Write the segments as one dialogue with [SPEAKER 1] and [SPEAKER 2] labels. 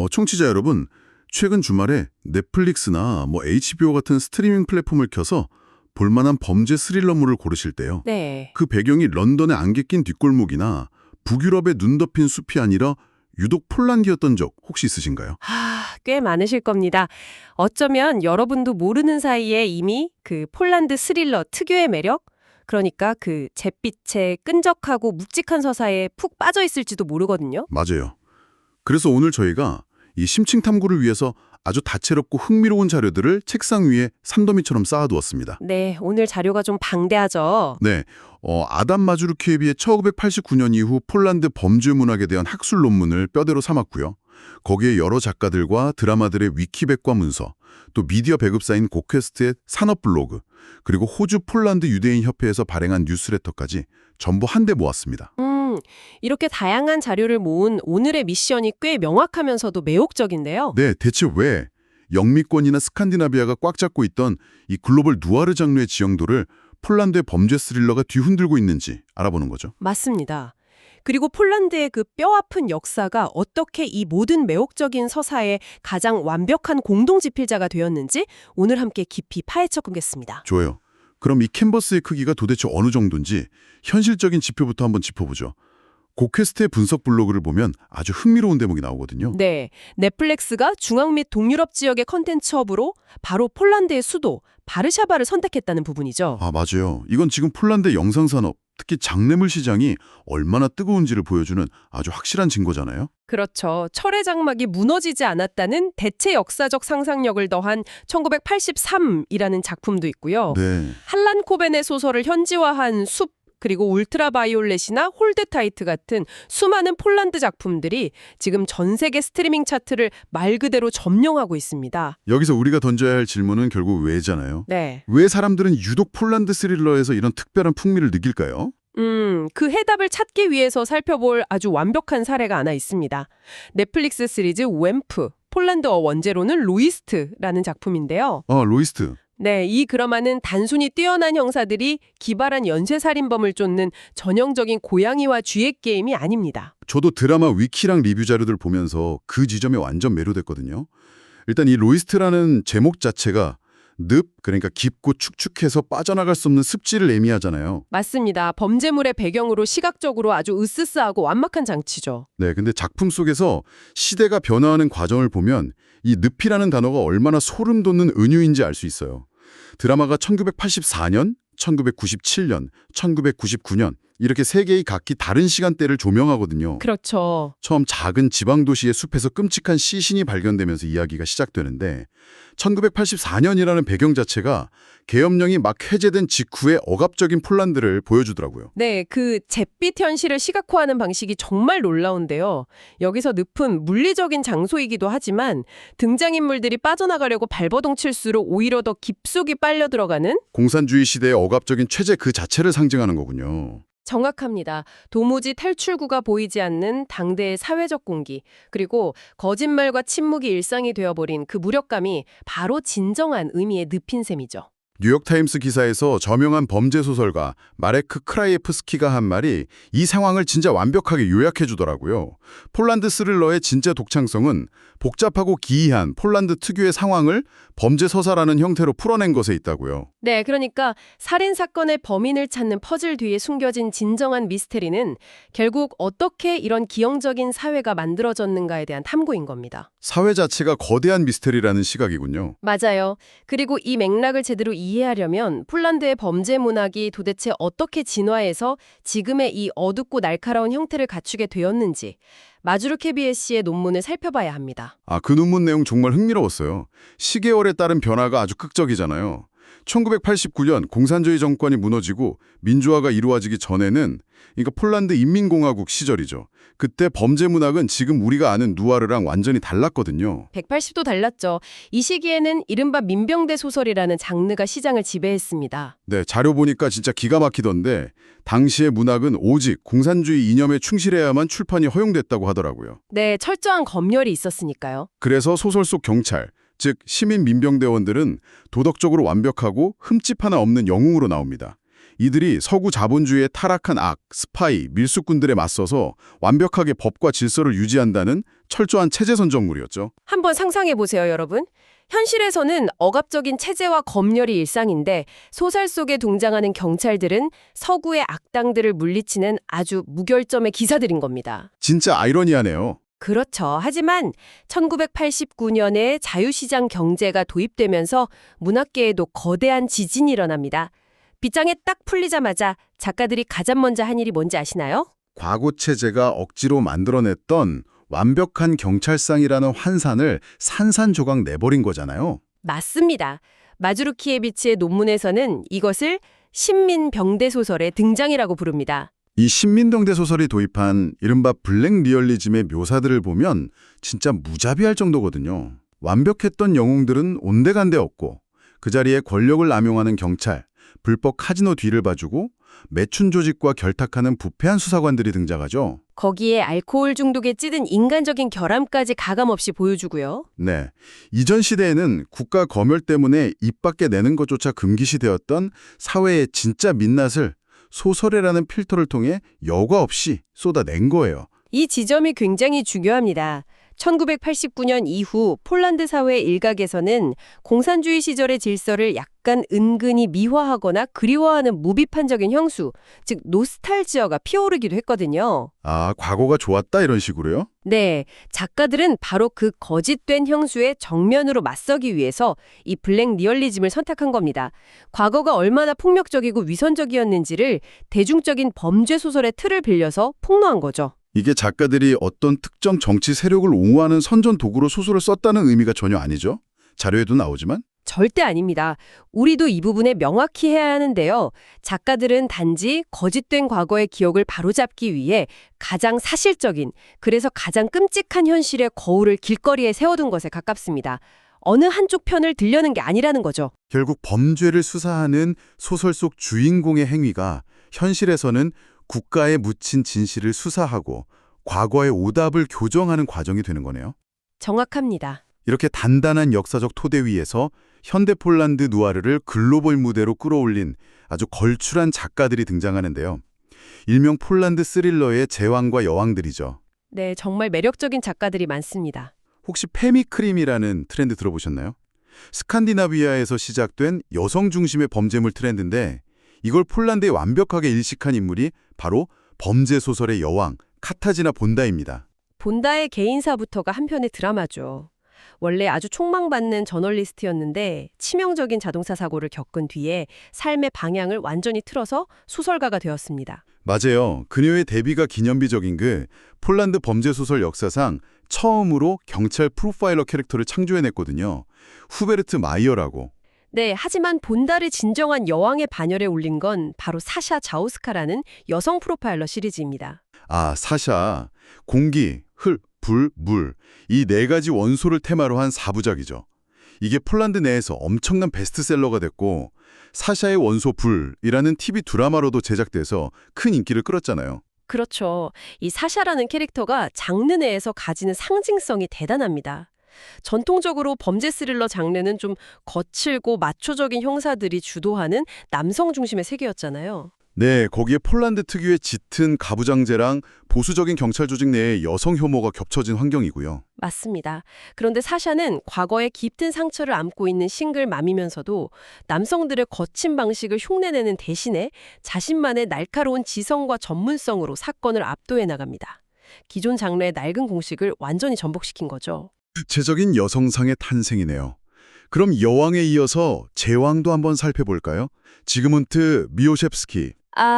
[SPEAKER 1] 청취자 여러분, 최근 주말에 넷플릭스나 HBO 같은 스트리밍 플랫폼을 켜서 볼만한 범죄 스릴러물을 고르실 때요.
[SPEAKER 2] 네.
[SPEAKER 1] 그 배경이 런던의 안개 낀 뒷골목이나 북유럽의 눈 덮인 숲이 아니라 유독 폴란드였던 적 혹시 있으신가요?
[SPEAKER 2] 꽤 많으실 겁니다. 어쩌면 여러분도 모르는 사이에 이미 그 폴란드 스릴러 특유의 매력? 그러니까 그 잿빛의 끈적하고 묵직한 서사에 푹 빠져 있을지도 모르거든요.
[SPEAKER 1] 맞아요. 그래서 오늘 저희가 이 심층 탐구를 위해서 아주 다채롭고 흥미로운 자료들을 책상 위에 산더미처럼 쌓아두었습니다.
[SPEAKER 2] 네, 오늘 자료가 좀 방대하죠.
[SPEAKER 1] 네, 아담 마주르키에비의 1989년 이후 폴란드 범죄 문학에 대한 학술 논문을 뼈대로 삼았고요. 거기에 여러 작가들과 드라마들의 위키백과 문서, 또 미디어 배급사인 고퀘스트의 산업 블로그, 그리고 호주 폴란드 유대인 협회에서 발행한 뉴스레터까지 전부 한데 모았습니다.
[SPEAKER 2] 이렇게 다양한 자료를 모은 오늘의 미션이 꽤 명확하면서도 매혹적인데요.
[SPEAKER 1] 네, 대체 왜 영미권이나 스칸디나비아가 꽉 잡고 있던 이 글로벌 누아르 장르의 지형도를 폴란드의 범죄 스릴러가 뒤흔들고 있는지 알아보는 거죠.
[SPEAKER 2] 맞습니다. 그리고 폴란드의 그 뼈아픈 역사가 어떻게 이 모든 매혹적인 서사의 가장 완벽한 공동지필자가 되었는지 오늘 함께 깊이 파헤쳐 보겠습니다.
[SPEAKER 1] 좋아요. 그럼 이 캔버스의 크기가 도대체 어느 정도인지 현실적인 지표부터 한번 짚어보죠. 고퀘스트의 분석 블로그를 보면 아주 흥미로운 대목이 나오거든요.
[SPEAKER 2] 네, 넷플릭스가 중앙 및 동유럽 지역의 컨텐츠 허브로 바로 폴란드의 수도 바르샤바를 선택했다는 부분이죠.
[SPEAKER 1] 아, 맞아요. 이건 지금 폴란드 영상산업, 특히 장래물 시장이 얼마나 뜨거운지를 보여주는 아주 확실한 증거잖아요.
[SPEAKER 2] 그렇죠. 철의 장막이 무너지지 않았다는 대체 역사적 상상력을 더한 1983이라는 작품도 있고요.
[SPEAKER 1] 네.
[SPEAKER 2] 할란 코벤의 소설을 현지화한 숲, 그리고 울트라바이올렛이나 홀드타이트 같은 수많은 폴란드 작품들이 지금 전 세계 스트리밍 차트를 말 그대로 점령하고 있습니다.
[SPEAKER 1] 여기서 우리가 던져야 할 질문은 결국 왜잖아요.
[SPEAKER 2] 네.
[SPEAKER 1] 왜 사람들은 유독 폴란드 스릴러에서 이런 특별한 풍미를 느낄까요?
[SPEAKER 2] 그 해답을 찾기 위해서 살펴볼 아주 완벽한 사례가 하나 있습니다. 넷플릭스 시리즈 웸프, 폴란드어 원제로는 로이스트라는 작품인데요.
[SPEAKER 1] 로이스트.
[SPEAKER 2] 네, 이 드라마는 단순히 뛰어난 형사들이 기발한 연쇄살인범을 쫓는 전형적인 고양이와 쥐의 게임이 아닙니다.
[SPEAKER 1] 저도 드라마 위키랑 리뷰 자료들 보면서 그 지점에 완전 매료됐거든요. 일단 이 로이스트라는 제목 자체가 늪, 그러니까 깊고 축축해서 빠져나갈 수 없는 습지를 의미하잖아요.
[SPEAKER 2] 맞습니다. 범죄물의 배경으로 시각적으로 아주 으스스하고 완막한 장치죠.
[SPEAKER 1] 네, 근데 작품 속에서 시대가 변화하는 과정을 보면 이 늪이라는 단어가 얼마나 소름 돋는 은유인지 알 수 있어요. 드라마가 1984년, 1997년, 1999년 이렇게 세 개의 각기 다른 시간대를 조명하거든요.
[SPEAKER 2] 그렇죠.
[SPEAKER 1] 처음 작은 지방도시의 숲에서 끔찍한 시신이 발견되면서 이야기가 시작되는데 1984년이라는 배경 자체가 계엄령이 막 해제된 직후의 억압적인 폴란드를 보여주더라고요.
[SPEAKER 2] 네, 그 잿빛 현실을 시각화하는 방식이 정말 놀라운데요. 여기서 늪은 물리적인 장소이기도 하지만 등장인물들이 빠져나가려고 발버둥 칠수록 오히려 더 깊숙이 빨려 들어가는
[SPEAKER 1] 공산주의 시대의 억압적인 체제 그 자체를 상징하는 거군요.
[SPEAKER 2] 정확합니다. 도무지 탈출구가 보이지 않는 당대의 사회적 공기, 그리고 거짓말과 침묵이 일상이 되어버린 그 무력감이 바로 진정한 의미의 늪인 셈이죠.
[SPEAKER 1] 뉴욕타임스 기사에서 저명한 범죄 소설가 마레크 크라이에프스키가 한 말이 이 상황을 진짜 완벽하게 요약해 주더라고요. 폴란드 스릴러의 진짜 독창성은 복잡하고 기이한 폴란드 특유의 상황을 범죄 서사라는 형태로 풀어낸 것에 있다고요.
[SPEAKER 2] 네, 그러니까 살인사건의 범인을 찾는 퍼즐 뒤에 숨겨진 진정한 미스테리는 결국 어떻게 이런 기형적인 사회가 만들어졌는가에 대한 탐구인 겁니다.
[SPEAKER 1] 사회 자체가 거대한 미스터리라는 시각이군요.
[SPEAKER 2] 맞아요. 그리고 이 맥락을 제대로 이해하려면 폴란드의 범죄 문학이 도대체 어떻게 진화해서 지금의 이 어둡고 날카로운 형태를 갖추게 되었는지 마주르케비에 씨의 논문을 살펴봐야 합니다.
[SPEAKER 1] 그 논문 내용 정말 흥미로웠어요. 시계열에 따른 변화가 아주 극적이잖아요. 1989년 공산주의 정권이 무너지고 민주화가 이루어지기 전에는 그러니까 폴란드 인민공화국 시절이죠. 그때 범죄 문학은 지금 우리가 아는 누아르랑 완전히 달랐거든요.
[SPEAKER 2] 180도 달랐죠. 이 시기에는 이른바 민병대 소설이라는 장르가 시장을 지배했습니다.
[SPEAKER 1] 네, 자료 보니까 진짜 기가 막히던데 당시의 문학은 오직 공산주의 이념에 충실해야만 출판이 허용됐다고 하더라고요.
[SPEAKER 2] 네, 철저한 검열이 있었으니까요.
[SPEAKER 1] 그래서 소설 속 경찰, 즉 시민 민병대원들은 도덕적으로 완벽하고 흠집 하나 없는 영웅으로 나옵니다. 이들이 서구 자본주의의 타락한 악, 스파이, 밀수꾼들에 맞서서 완벽하게 법과 질서를 유지한다는 철저한 체제 선정물이었죠.
[SPEAKER 2] 한번 상상해 보세요, 여러분. 현실에서는 억압적인 체제와 검열이 일상인데 소설 속에 등장하는 경찰들은 서구의 악당들을 물리치는 아주 무결점의 기사들인 겁니다.
[SPEAKER 1] 진짜 아이러니하네요.
[SPEAKER 2] 그렇죠. 하지만 1989년에 자유시장 경제가 도입되면서 문학계에도 거대한 지진이 일어납니다. 빗장에 딱 풀리자마자 작가들이 가장 먼저 한 일이 뭔지 아시나요?
[SPEAKER 1] 과거 체제가 억지로 만들어냈던 완벽한 경찰상이라는 환산을 산산조각 내버린 거잖아요.
[SPEAKER 2] 맞습니다. 마즈루키에비치의 논문에서는 이것을 신민병대 소설의 등장이라고 부릅니다.
[SPEAKER 1] 이 신민병대 소설이 도입한 이른바 블랙 리얼리즘의 묘사들을 보면 진짜 무자비할 정도거든요. 완벽했던 영웅들은 온데간데 없고 그 자리에 권력을 남용하는 경찰, 불법 카지노 뒤를 봐주고 매춘 조직과 결탁하는 부패한 수사관들이 등장하죠.
[SPEAKER 2] 거기에 알코올 중독에 찌든 인간적인 결함까지 가감없이 보여주고요.
[SPEAKER 1] 네, 이전 시대에는 국가 검열 때문에 입 밖에 내는 것조차 금기시되었던 사회의 진짜 민낯을 소설이라는 필터를 통해 여과 없이 쏟아낸 거예요.
[SPEAKER 2] 이 지점이 굉장히 중요합니다. 1989년 이후 폴란드 사회 일각에서는 공산주의 시절의 질서를 약간 은근히 미화하거나 그리워하는 무비판적인 형수, 즉 노스탈지어가 피어오르기도 했거든요.
[SPEAKER 1] 아, 과거가 좋았다 이런 식으로요?
[SPEAKER 2] 네, 작가들은 바로 그 거짓된 형수에 정면으로 맞서기 위해서 이 블랙 리얼리즘을 선택한 겁니다. 과거가 얼마나 폭력적이고 위선적이었는지를 대중적인 범죄 소설의 틀을 빌려서 폭로한 거죠.
[SPEAKER 1] 이게 작가들이 어떤 특정 정치 세력을 옹호하는 선전 도구로 소설을 썼다는 의미가 전혀 아니죠? 자료에도 나오지만?
[SPEAKER 2] 절대 아닙니다. 우리도 이 부분에 명확히 해야 하는데요. 작가들은 단지 거짓된 과거의 기억을 바로잡기 위해 가장 사실적인, 그래서 가장 끔찍한 현실의 거울을 길거리에 세워둔 것에 가깝습니다. 어느 한쪽 편을 들려는 게 아니라는 거죠.
[SPEAKER 1] 결국 범죄를 수사하는 소설 속 주인공의 행위가 현실에서는 국가에 묻힌 진실을 수사하고 과거의 오답을 교정하는 과정이 되는 거네요.
[SPEAKER 2] 정확합니다.
[SPEAKER 1] 이렇게 단단한 역사적 토대 위에서 현대 폴란드 누아르를 글로벌 무대로 끌어올린 아주 걸출한 작가들이 등장하는데요. 일명 폴란드 스릴러의 제왕과 여왕들이죠.
[SPEAKER 2] 네, 정말 매력적인 작가들이 많습니다.
[SPEAKER 1] 혹시 페미크림이라는 트렌드 들어보셨나요? 스칸디나비아에서 시작된 여성 중심의 범죄물 트렌드인데 이걸 폴란드에 완벽하게 일식한 인물이 바로 범죄 소설의 여왕 카타지나 본다입니다.
[SPEAKER 2] 본다의 개인사부터가 한편의 드라마죠. 원래 아주 촉망받는 저널리스트였는데 치명적인 자동차 사고를 겪은 뒤에 삶의 방향을 완전히 틀어서 소설가가 되었습니다.
[SPEAKER 1] 맞아요. 그녀의 데뷔가 기념비적인 그 폴란드 범죄 소설 역사상 처음으로 경찰 프로파일러 캐릭터를 창조해냈거든요. 후베르트 마이어라고.
[SPEAKER 2] 네, 하지만 본다를 진정한 여왕의 반열에 올린 건 바로 사샤 자우스카라는 여성 프로파일러 시리즈입니다.
[SPEAKER 1] 아, 사샤. 공기, 흙, 불, 물. 이 네 가지 원소를 테마로 한 4부작이죠. 이게 폴란드 내에서 엄청난 베스트셀러가 됐고 사샤의 원소 불이라는 TV 드라마로도 제작돼서 큰 인기를 끌었잖아요.
[SPEAKER 2] 그렇죠. 이 사샤라는 캐릭터가 장르 내에서 가지는 상징성이 대단합니다. 전통적으로 범죄 스릴러 장르는 좀 거칠고 마초적인 형사들이 주도하는 남성 중심의 세계였잖아요.
[SPEAKER 1] 네, 거기에 폴란드 특유의 짙은 가부장제랑 보수적인 경찰 조직 내의 여성 혐오가 겹쳐진 환경이고요.
[SPEAKER 2] 맞습니다. 그런데 사샤는 과거에 깊은 상처를 안고 있는 싱글맘이면서도 남성들의 거친 방식을 흉내내는 대신에 자신만의 날카로운 지성과 전문성으로 사건을 압도해 나갑니다. 기존 장르의 낡은 공식을 완전히 전복시킨 거죠.
[SPEAKER 1] 구체적인 여성상의 탄생이네요. 그럼 여왕에 이어서 제왕도 한번 살펴볼까요? 지그문트 미오셰프스키.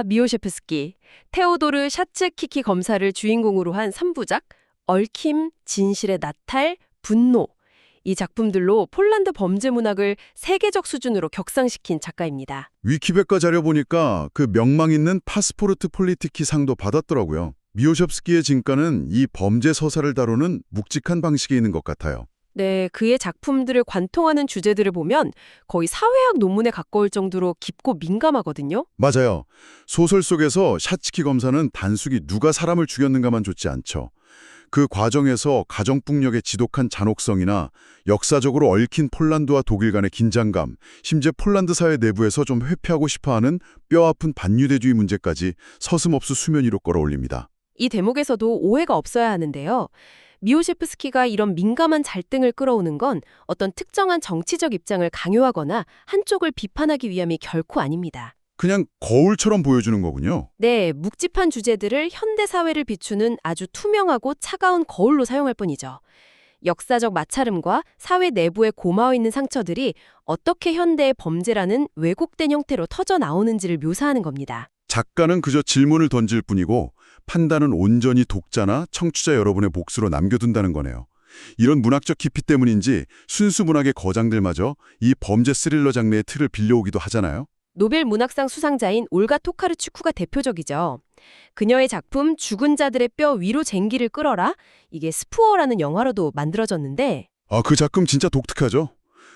[SPEAKER 2] 미오셰프스키. 테오도르 샤츠키키 검사를 주인공으로 한 3부작 얽힘, 진실의 나탈, 분노. 이 작품들로 폴란드 범죄 문학을 세계적 수준으로 격상시킨 작가입니다.
[SPEAKER 1] 위키백과 자료 보니까 그 명망 있는 파스포르트 폴리티키 상도 받았더라고요. 미오셰프스키의 진가는 이 범죄 서사를 다루는 묵직한 방식에 있는 것 같아요.
[SPEAKER 2] 네, 그의 작품들을 관통하는 주제들을 보면 거의 사회학 논문에 가까울 정도로 깊고 민감하거든요.
[SPEAKER 1] 맞아요. 소설 속에서 샤츠키 검사는 단순히 누가 사람을 죽였는가만 좇지 않죠. 그 과정에서 가정폭력의 지독한 잔혹성이나 역사적으로 얽힌 폴란드와 독일 간의 긴장감, 심지어 폴란드 사회 내부에서 좀 회피하고 싶어하는 뼈아픈 반유대주의 문제까지 서슴없이 수면 위로 끌어올립니다.
[SPEAKER 2] 이 대목에서도 오해가 없어야 하는데요. 미오셰프스키가 이런 민감한 갈등을 끌어오는 건 어떤 특정한 정치적 입장을 강요하거나 한쪽을 비판하기 위함이 결코 아닙니다.
[SPEAKER 1] 그냥 거울처럼 보여주는 거군요.
[SPEAKER 2] 네, 묵직한 주제들을 현대 사회를 비추는 아주 투명하고 차가운 거울로 사용할 뿐이죠. 역사적 마찰음과 사회 내부에 고마워 있는 상처들이 어떻게 현대의 범죄라는 왜곡된 형태로 터져 나오는지를 묘사하는 겁니다.
[SPEAKER 1] 작가는 그저 질문을 던질 뿐이고 판단은 온전히 독자나 청취자 여러분의 몫으로 남겨둔다는 거네요. 이런 문학적 깊이 때문인지 순수 문학의 거장들마저 이 범죄 스릴러 장르의 틀을 빌려오기도 하잖아요.
[SPEAKER 2] 노벨 문학상 수상자인 올가 토카르추크가 대표적이죠. 그녀의 작품 죽은 자들의 뼈 위로 쟁기를 끌어라, 이게 스푸어라는 영화로도 만들어졌는데
[SPEAKER 1] 그 작품 진짜 독특하죠?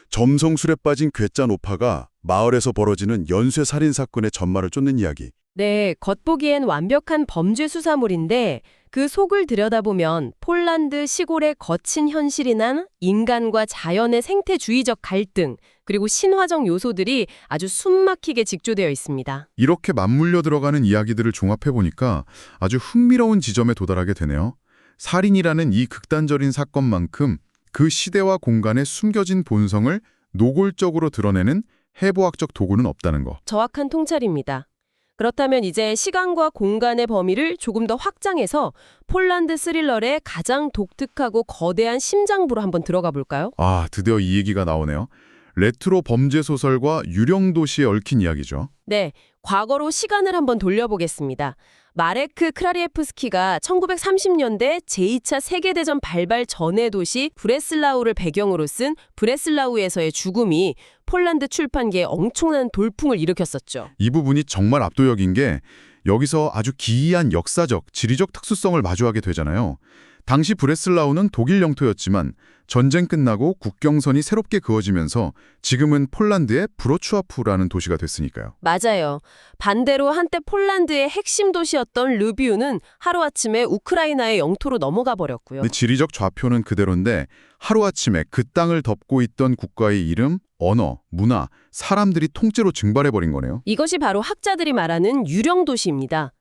[SPEAKER 1] 점성술에 빠진 괴짜 노파가 마을에서 벌어지는 연쇄 살인 사건의 전말을 쫓는 이야기.
[SPEAKER 2] 네, 겉보기엔 완벽한 범죄 수사물인데 그 속을 들여다보면 폴란드 시골의 거친 현실이나 인간과 자연의 생태주의적 갈등, 그리고 신화적 요소들이 아주 숨막히게 직조되어 있습니다.
[SPEAKER 1] 이렇게 맞물려 들어가는 이야기들을 종합해보니까 아주 흥미로운 지점에 도달하게 되네요. 살인이라는 이 극단적인 사건만큼 그 시대와 공간에 숨겨진 본성을 노골적으로 드러내는 해부학적 도구는 없다는 거.
[SPEAKER 2] 정확한 통찰입니다. 그렇다면 이제 시간과 공간의 범위를 조금 더 확장해서 폴란드 스릴러의 가장 독특하고 거대한 심장부로 한번 들어가 볼까요?
[SPEAKER 1] 드디어 이 얘기가 나오네요. 레트로 범죄 소설과 유령 도시에 얽힌 이야기죠.
[SPEAKER 2] 네, 과거로 시간을 한번 돌려보겠습니다. 마레크 크라리에프스키가 1930년대 제2차 세계대전 발발 전의 도시 브레슬라우를 배경으로 쓴 브레슬라우에서의 죽음이 폴란드 출판계에 엄청난 돌풍을 일으켰었죠.
[SPEAKER 1] 이 부분이 정말 압도적인 게 여기서 아주 기이한 역사적, 지리적 특수성을 마주하게 되잖아요. 당시 브레슬라우는 독일 영토였지만 전쟁 끝나고 국경선이 새롭게 그어지면서 지금은 폴란드의 브로츠와프라는 도시가 됐으니까요.
[SPEAKER 2] 맞아요. 반대로 한때 폴란드의 핵심 도시였던 르비우는 하루아침에 우크라이나의 영토로 넘어가 버렸고요.
[SPEAKER 1] 근데 지리적 좌표는 그대로인데 하루아침에 그 땅을 덮고 있던 국가의 이름, 언어, 문화, 사람들이 통째로 증발해버린 거네요.
[SPEAKER 2] 이것이 바로 학자들이 말하는 유령 도시입니다.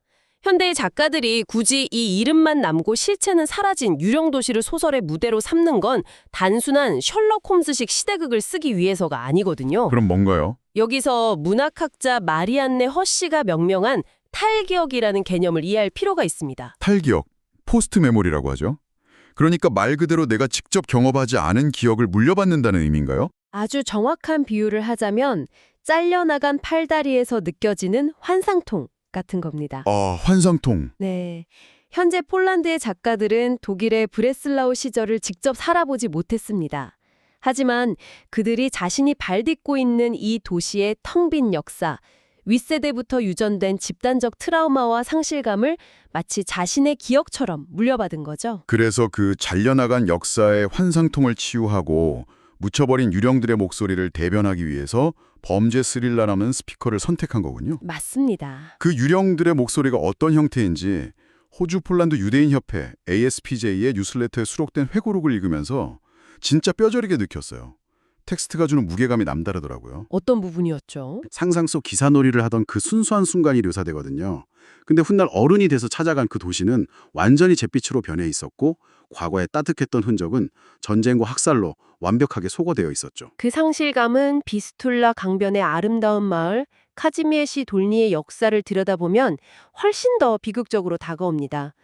[SPEAKER 2] 현대의 작가들이 굳이 이 이름만 남고 실체는 사라진 유령 도시를 소설의 무대로 삼는 건 단순한 셜록 홈즈식 시대극을 쓰기 위해서가 아니거든요.
[SPEAKER 1] 그럼 뭔가요?
[SPEAKER 2] 여기서 문학학자 마리안네 허씨가 명명한 탈기억이라는 개념을 이해할 필요가 있습니다.
[SPEAKER 1] 탈기억, 포스트 메모리라고 하죠. 그러니까 말 그대로 내가 직접 경험하지 않은 기억을 물려받는다는 의미인가요?
[SPEAKER 2] 아주 정확한 비유를 하자면 잘려나간 팔다리에서 느껴지는 환상통 같은 겁니다.
[SPEAKER 1] 환상통.
[SPEAKER 2] 네. 현재 폴란드의 작가들은 독일의 브레슬라우 시절을 직접 살아보지 못했습니다. 하지만 그들이 자신이 발딛고 있는 이 도시의 텅 빈 역사, 윗세대부터 유전된 집단적 트라우마와 상실감을 마치 자신의 기억처럼 물려받은 거죠.
[SPEAKER 1] 그래서 그 잘려나간 역사의 환상통을 치유하고 묻혀버린 유령들의 목소리를 대변하기 위해서 범죄 스릴러라는 스피커를 선택한 거군요.
[SPEAKER 2] 맞습니다.
[SPEAKER 1] 그 유령들의 목소리가 어떤 형태인지 호주 폴란드 유대인협회 ASPJ의 뉴스레터에 수록된 회고록을 읽으면서 진짜 뼈저리게 느꼈어요. 텍스트가 주는 무게감이 남다르더라고요.
[SPEAKER 2] 어떤 부분이었죠?
[SPEAKER 3] 상상 속 기사놀이를 하던 그 순수한 순간이 묘사되거든요. 근데 훗날 어른이 돼서 찾아간 그 도시는 완전히 잿빛으로 변해 있었고 과거에 따뜻했던 흔적은 전쟁과 학살로 완벽하게 소거되어 있었죠.
[SPEAKER 2] 그 상실감은 비스툴라 강변의 아름다운 마을 카지미에시 돌니의 역사를 들여다보면 훨씬 더 비극적으로 다가옵니다.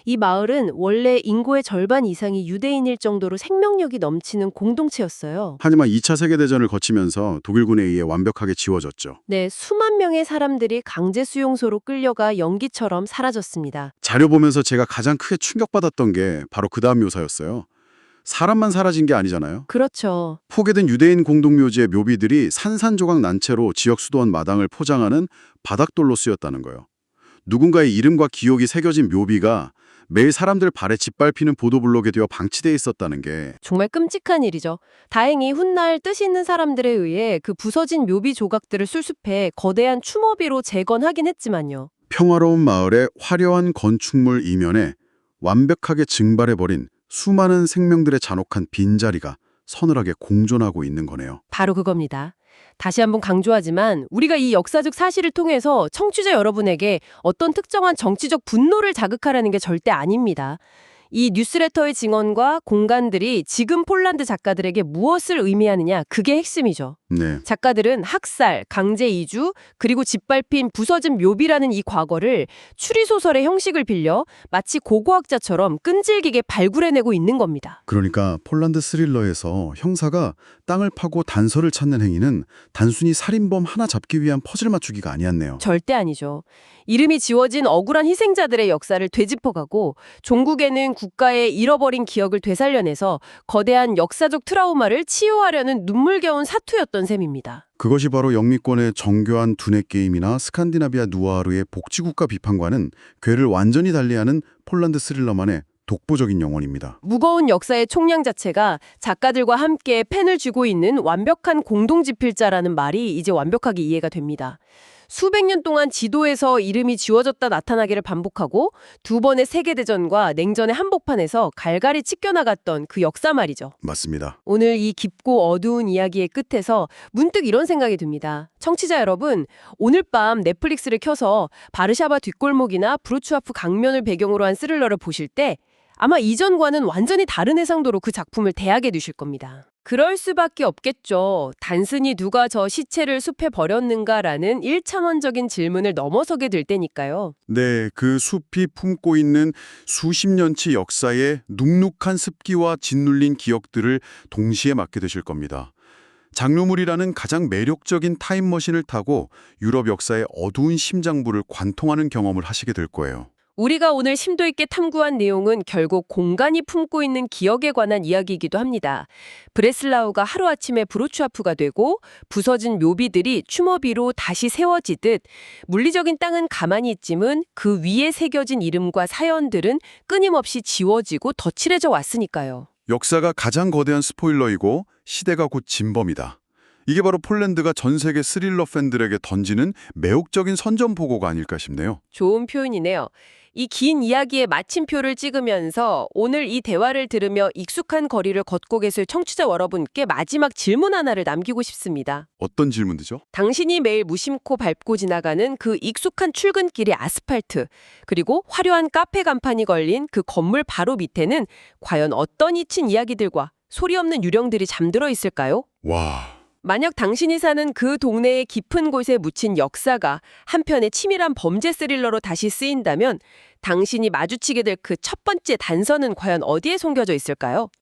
[SPEAKER 2] 이 마을은 원래 인구의 절반 이상이 유대인일 정도로 생명력이 넘치는 공동체였어요.
[SPEAKER 3] 하지만 2차 세계대전을 거치면서 독일군에 의해 완벽하게 지워졌죠.
[SPEAKER 2] 네, 수만 명의 사람들이 강제 수용소로 끌려가 연기처럼 사라졌습니다.
[SPEAKER 3] 자료 보면서 제가 가장 크게 충격받았던 게 바로 그 다음 묘사였어요. 사람만 사라진 게 아니잖아요.
[SPEAKER 2] 그렇죠.
[SPEAKER 3] 포개된 유대인 공동묘지의 묘비들이 산산조각 난 채로 지역 수도원 마당을 포장하는 바닥돌로 쓰였다는 거예요. 누군가의 이름과 기억이 새겨진 묘비가 매일 사람들 발에 짓밟히는 보도블록에 되어 방치돼 있었다는 게
[SPEAKER 2] 정말 끔찍한 일이죠. 다행히 훗날 뜻 있는 사람들에 의해 그 부서진 묘비 조각들을 수습해 거대한 추모비로 재건하긴 했지만요.
[SPEAKER 3] 평화로운 마을의 화려한 건축물 이면에 완벽하게 증발해버린 수많은 생명들의 잔혹한 빈자리가 서늘하게 공존하고 있는 거네요.
[SPEAKER 2] 바로 그겁니다. 다시 한번 강조하지만 우리가 이 역사적 사실을 통해서 청취자 여러분에게 어떤 특정한 정치적 분노를 자극하라는 게 절대 아닙니다. 이 뉴스레터의 증언과 공간들이 지금 폴란드 작가들에게 무엇을 의미하느냐, 그게 핵심이죠.
[SPEAKER 3] 네.
[SPEAKER 2] 작가들은 학살, 강제 이주, 그리고 짓밟힌 부서진 묘비라는 이 과거를 추리소설의 형식을 빌려 마치 고고학자처럼 끈질기게 발굴해내고 있는 겁니다.
[SPEAKER 3] 그러니까 폴란드 스릴러에서 형사가 땅을 파고 단서를 찾는 행위는 단순히 살인범 하나 잡기 위한 퍼즐 맞추기가 아니었네요.
[SPEAKER 2] 절대 아니죠. 이름이 지워진 억울한 희생자들의 역사를 되짚어가고 종국에는 국가의 잃어버린 기억을 되살려내서 거대한 역사적 트라우마를 치유하려는 눈물겨운 사투였던 셈입니다.
[SPEAKER 3] 그것이 바로 영미권의 정교한 두뇌 게임이나 스칸디나비아 누아르의 복지국가 비판과는 궤를 완전히 달리하는 폴란드 스릴러만의 독보적인 영혼입니다.
[SPEAKER 2] 무거운 역사의 총량 자체가 작가들과 함께 펜을 쥐고 있는 완벽한 공동집필자라는 말이 이제 완벽하게 이해가 됩니다. 수백 년 동안 지도에서 이름이 지워졌다 나타나기를 반복하고 두 번의 세계대전과 냉전의 한복판에서 갈갈이 찢겨나갔던 그 역사 말이죠.
[SPEAKER 3] 맞습니다.
[SPEAKER 2] 오늘 이 깊고 어두운 이야기의 끝에서 문득 이런 생각이 듭니다. 청취자 여러분, 오늘 밤 넷플릭스를 켜서 바르샤바 뒷골목이나 브로츠와프 강면을 배경으로 한 스릴러를 보실 때 아마 이전과는 완전히 다른 해상도로 그 작품을 대하게 되실 겁니다. 그럴 수밖에 없겠죠. 단순히 누가 저 시체를 숲에 버렸는가라는 1차원적인 질문을 넘어서게 될 때니까요.
[SPEAKER 3] 네, 그 숲이 품고 있는 수십 년치 역사의 눅눅한 습기와 짓눌린 기억들을 동시에 맡게 되실 겁니다. 장르물이라는 가장 매력적인 타임머신을 타고 유럽 역사의 어두운 심장부를 관통하는 경험을 하시게 될 거예요.
[SPEAKER 2] 우리가 오늘 심도 있게 탐구한 내용은 결국 공간이 품고 있는 기억에 관한 이야기이기도 합니다. 브레슬라우가 하루아침에 브로츠와프가 되고 부서진 묘비들이 추모비로 다시 세워지듯 물리적인 땅은 가만히 있지만 그 위에 새겨진 이름과 사연들은 끊임없이 지워지고 덧칠해져 왔으니까요.
[SPEAKER 1] 역사가 가장 거대한 스포일러이고 시대가 곧 진범이다. 이게 바로 폴란드가 전 세계 스릴러 팬들에게 던지는 매혹적인 선전포고가 아닐까 싶네요.
[SPEAKER 2] 좋은 표현이네요. 이 긴 이야기의 마침표를 찍으면서 오늘 이 대화를 들으며 익숙한 거리를 걷고 계실 청취자 여러분께 마지막 질문 하나를 남기고 싶습니다.
[SPEAKER 1] 어떤 질문이죠?
[SPEAKER 2] 당신이 매일 무심코 밟고 지나가는 그 익숙한 출근길의 아스팔트, 그리고 화려한 카페 간판이 걸린 그 건물 바로 밑에는 과연 어떤 잊힌 이야기들과 소리 없는 유령들이 잠들어 있을까요?
[SPEAKER 1] 와...
[SPEAKER 2] 만약 당신이 사는 그 동네의 깊은 곳에 묻힌 역사가 한편의 치밀한 범죄 스릴러로 다시 쓰인다면 당신이 마주치게 될 그 첫 번째 단서는 과연 어디에 숨겨져 있을까요?